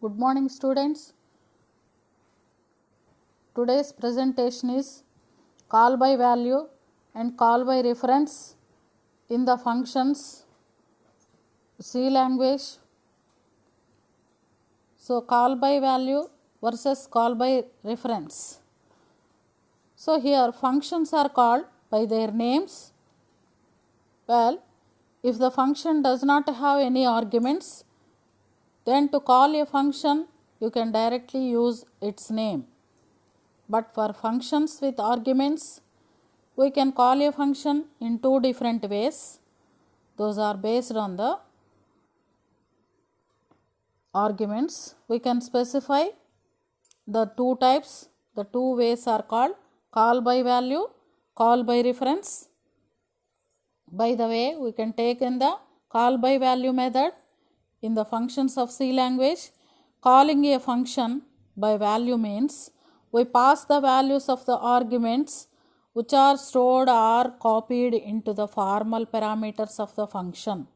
Good morning, students. Today's presentation is call by value and call by reference in the functions C language. So, call by value versus call by reference. So, here functions are called by their names. Well, if the function does not have any arguments, then to call a function you can directly use its name. But for functions with arguments, we can call a function in two different ways. Those are based on the arguments. We can specify the two types. The two ways are called call by value, call by reference. By the way, we can take in the call by value method in the functions of C language. Calling a function by value means we pass the values of the arguments which are stored or copied into the formal parameters of the function.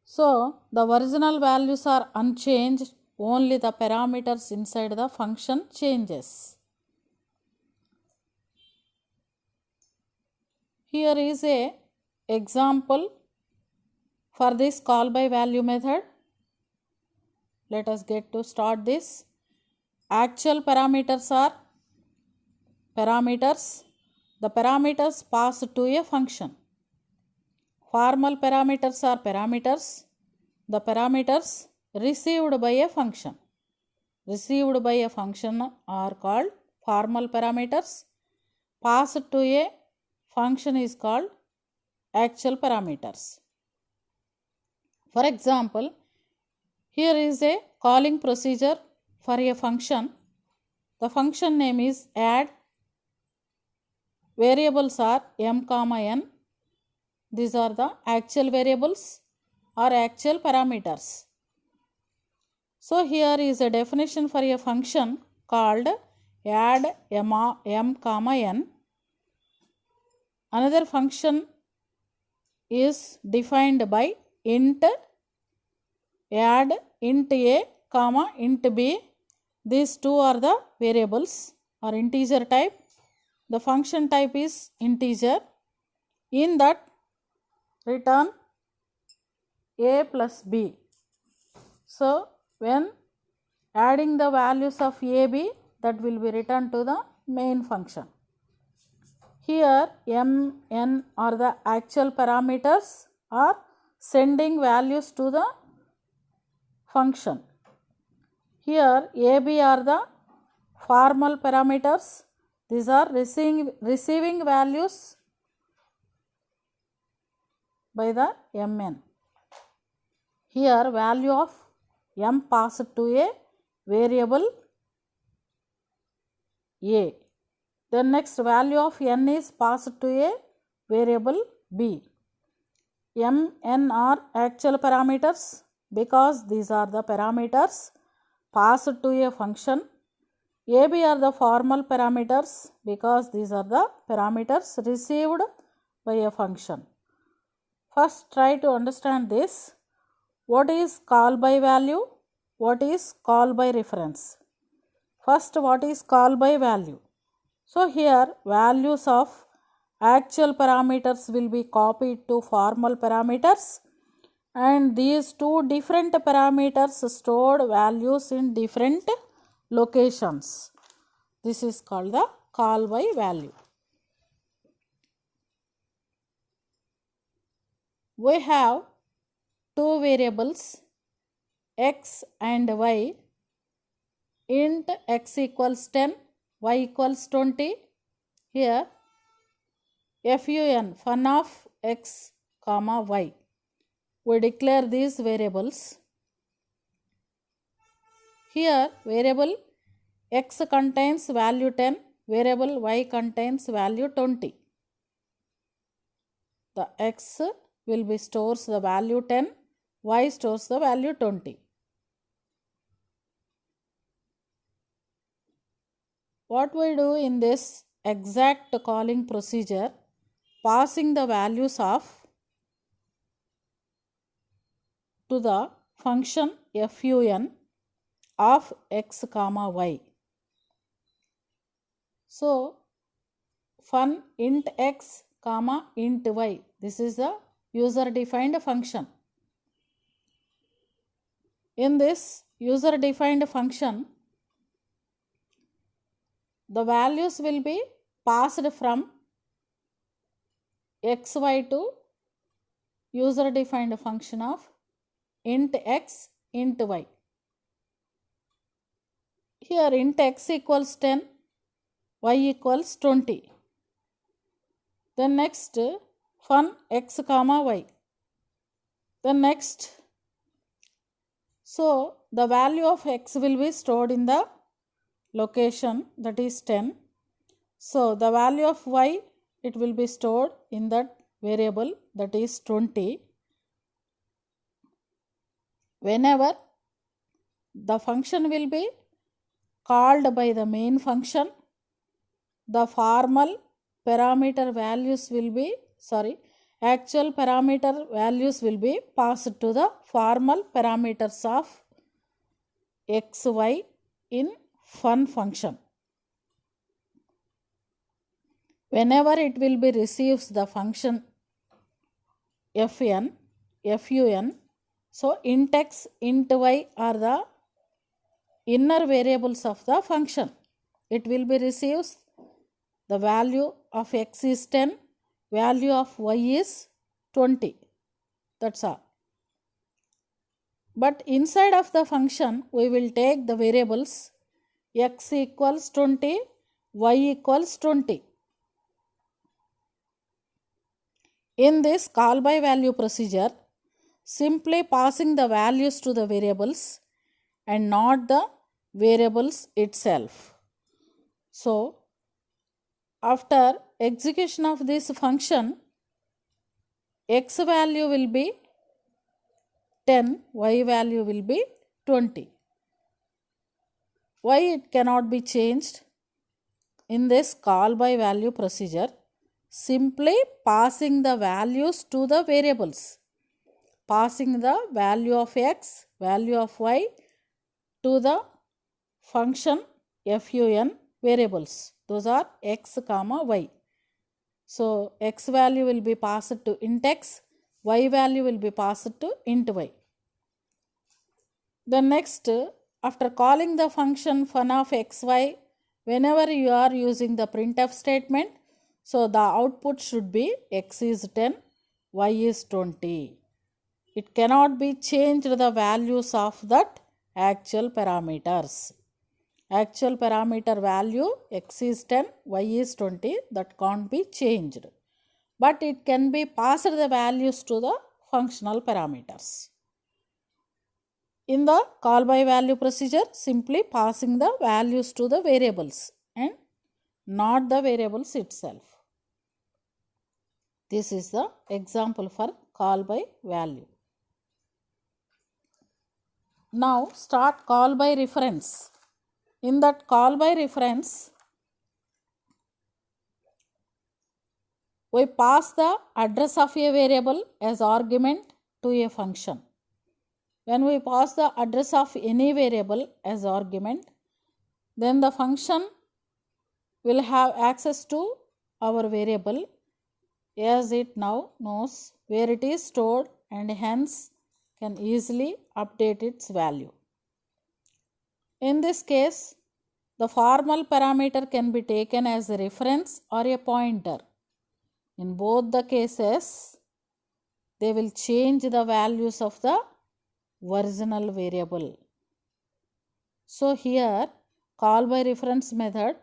So, the original values are unchanged, only the parameters inside the function changes. Here is a example for this call by value method. Let us get to start this. Actual parameters are parameters. The parameters passed to a function. Formal parameters are parameters. The parameters received by a function. Received by a function are called formal parameters. Passed to a function is called actual parameters. For example, here is a calling procedure for a function. The function name is add. Variables are m, n. These are the actual variables or actual parameters. So, here is a definition for a function called add m, n. Another function is defined by int add int a, int b. These two are the variables or integer type. The function type is integer. In that, return a plus b. So, when adding the values of a, b, that will be returned to the main function. Here m, n are the actual parameters or sending values to the function. Here a, b are the formal parameters. These are receiving values by the mn. Here value of m passed to a variable a. The next value of n is passed to a variable b. m, n are actual parameters because these are the parameters passed to a function. A, b are the formal parameters because these are the parameters received by a function. First, try to understand this. What is call by value? What is call by reference? First, what is call by value? So, here values of actual parameters will be copied to formal parameters, and these two different parameters stored values in different locations. This is called the call by value. We have two variables x and y. Int x equals 10, y equals 20. Here fun of x, y. We declare these variables. Here variable x contains value 10, variable y contains value 20. The x will be stores the value 10, y stores the value 20. What we do in this exact calling procedure, passing the values of to the function fun of x comma y. So fun int x comma int y, this is the user defined function. In this user defined function, the values will be passed from xy to user defined function of int x int y. Here int x equals 10, y equals 20. Then next fun x comma y. Then next, so the value of x will be stored in the location, that is 10. So the value of y, it will be stored in that variable, that is 20. Whenever the function will be called by the main function, the formal parameter values will be, actual parameter values will be passed to the formal parameters of x, y in fun function. Whenever it will be receives the function fun, so int x, int y are the inner variables of the function. It will be receives the value of x is 10, value of y is 20. That's all. But inside of the function, we will take the variables x equals 20, y equals 20. In this call by value procedure, simply passing the values to the variables and not the variables itself. So after execution of this function, x value will be 10, y value will be 20. Why it cannot be changed? In this call by value procedure, simply passing the values to the variables, passing the value of x, value of y to the function fun variables. Those are x comma y. So x value will be passed to int x, y value will be passed to int y. Then next, after calling the function fun of xy, whenever you are using the printf statement, so the output should be x is 10, y is 20. It cannot be changed the values of that actual parameters. Actual parameter value x is 10, y is 20, that can't be changed. But it can be passed the values to the functional parameters. In the call by value procedure, simply passing the values to the variables and not the variables itself. This is the example for call by value. Now start call by reference. In that call by reference, we pass the address of a variable as argument to a function. When we pass the address of any variable as argument, then the function will have access to our variable as it now knows where it is stored and hence can easily update its value. In this case, the formal parameter can be taken as a reference or a pointer. In both the cases, they will change the values of the original variable. So here, call by reference method,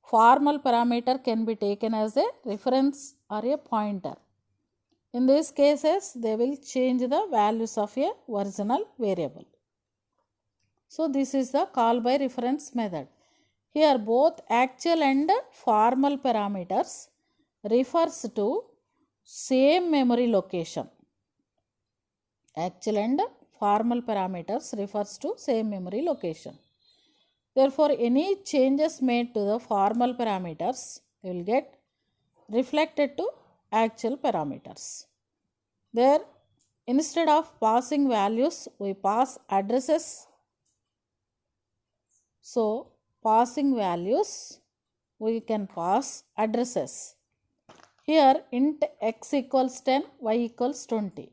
formal parameter can be taken as a reference or a pointer. In these cases, they will change the values of a original variable. So this is the call by reference method. Here both actual and formal parameters refers to same memory location. Actual and formal parameters refers to same memory location. Therefore, any changes made to the formal parameters will get reflected to actual parameters. There, instead of passing values we pass addresses. So passing values we can pass addresses. Here int x equals 10, y equals 20.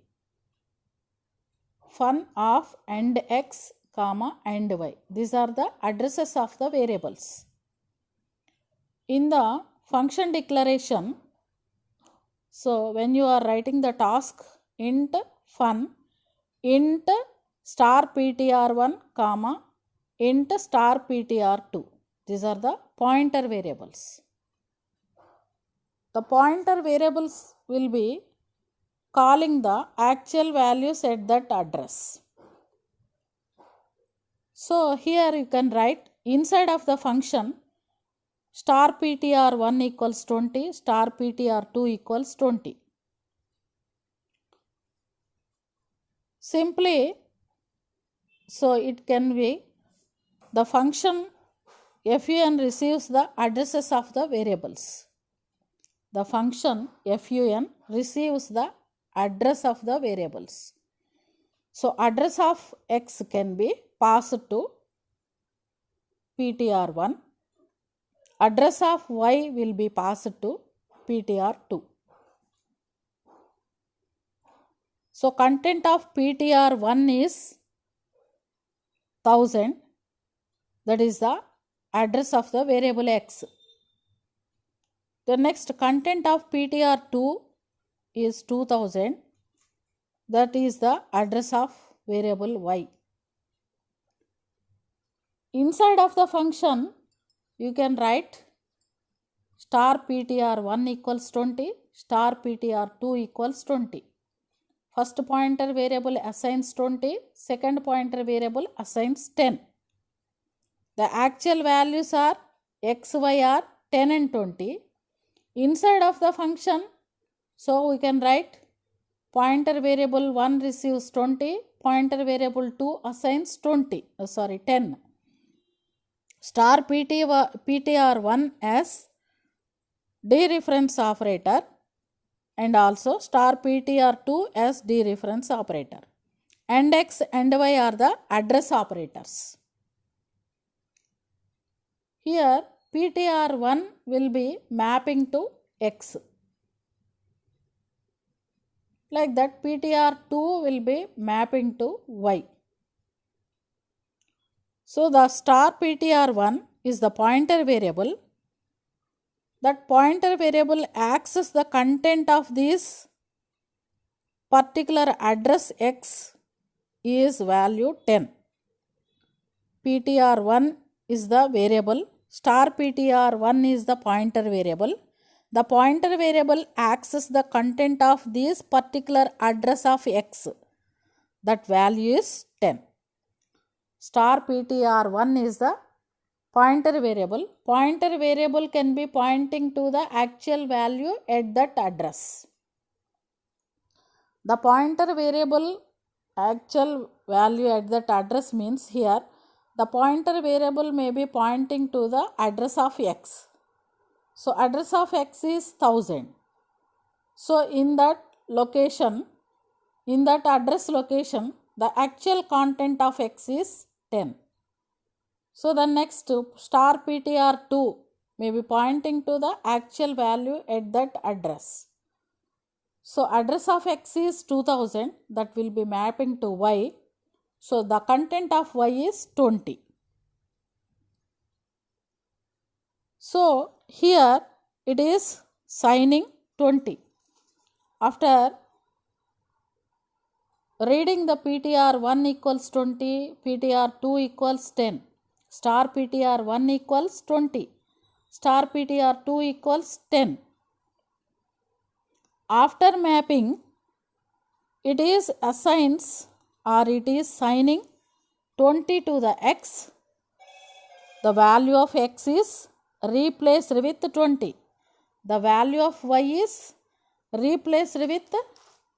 Fun of and x comma and y. These are the addresses of the variables. In the function declaration, so when you are writing the task int fun, int star ptr1 comma int star ptr2. These are the pointer variables. The pointer variables will be calling the actual values at that address. So here you can write inside of the function star ptr1 equals 20, star ptr2 equals 20. Simply, so it can be the function fun receives the addresses of the variables. The function fun receives the address of the variables. So address of x can be passed to ptr1. Address of y will be passed to ptr2. So content of ptr1 is 1000. That is the address of the variable x. The next content of ptr2 is 2000. That is the address of variable y. Inside of the function you can write star ptr1 equals 20, star ptr2 equals 20. First pointer variable assigns 20, second pointer variable assigns 10. The actual values are x, y are 10 and 20. Inside of the function, so we can write pointer variable 1 receives 20, pointer variable 2 assigns 10. Star ptr1 as dereference operator and also star ptr2 as dereference operator. And x and y are the address operators. Here ptr1 will be mapping to x. Like that ptr2 will be mapping to y. So the star ptr1 is the pointer variable. That pointer variable accesses the content of this particular address x is value 10. ptr1 is the variable, star ptr1 is the pointer variable. The pointer variable accesses the content of this particular address of x. That value is 10. Star ptr1 is the pointer variable. Pointer variable can be pointing to the actual value at that address. The pointer variable actual value at that address means here the pointer variable may be pointing to the address of x. So address of x is 1000. So in that location, in that address location, the actual content of x is 10. So the next star ptr2 may be pointing to the actual value at that address. So address of x is 2000, that will be mapping to y. So the content of y is 20. So here it is signing 20. After reading the ptr1 equals 20, ptr2 equals 10, star ptr1 equals 20, star ptr2 equals 10. After mapping, it is assigns or it is signing 20 to the x. The value of x is replaced with 20. The value of y is replaced with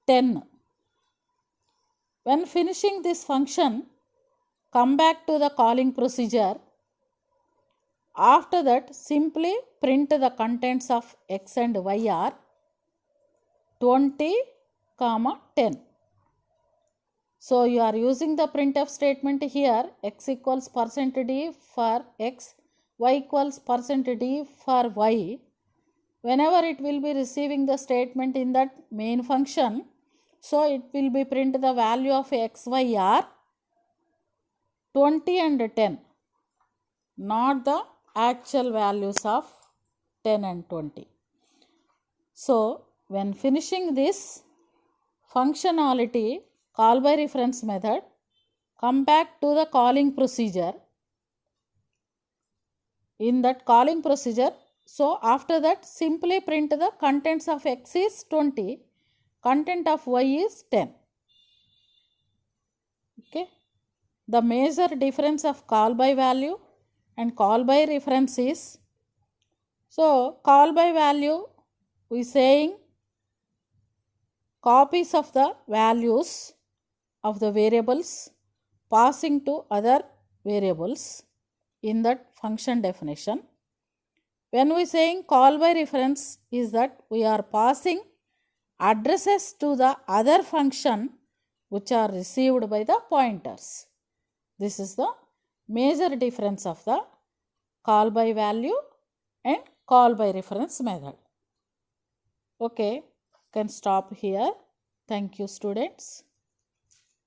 10. When finishing this function, come back to the calling procedure. After that, simply print the contents of x and y are 20, 10. So you are using the printf statement here, x equals %d for x, y equals %d for y. Whenever it will be receiving the statement in that main function, so it will be print the value of x, y are 20 and 10, not the actual values of 10 and 20. So when finishing this functionality, call by reference method, come back to the calling procedure. In that calling procedure, so after that simply print the contents of x is 20, content of y is 10. Okay. The major difference of call by value and call by reference is, so call by value we saying copies of the values of the variables passing to other variables in that function definition. When we saying call by reference is that we are passing addresses to the other function which are received by the pointers. This is the major difference of the call by value and call by reference method. Okay, can stop here. Thank you, students.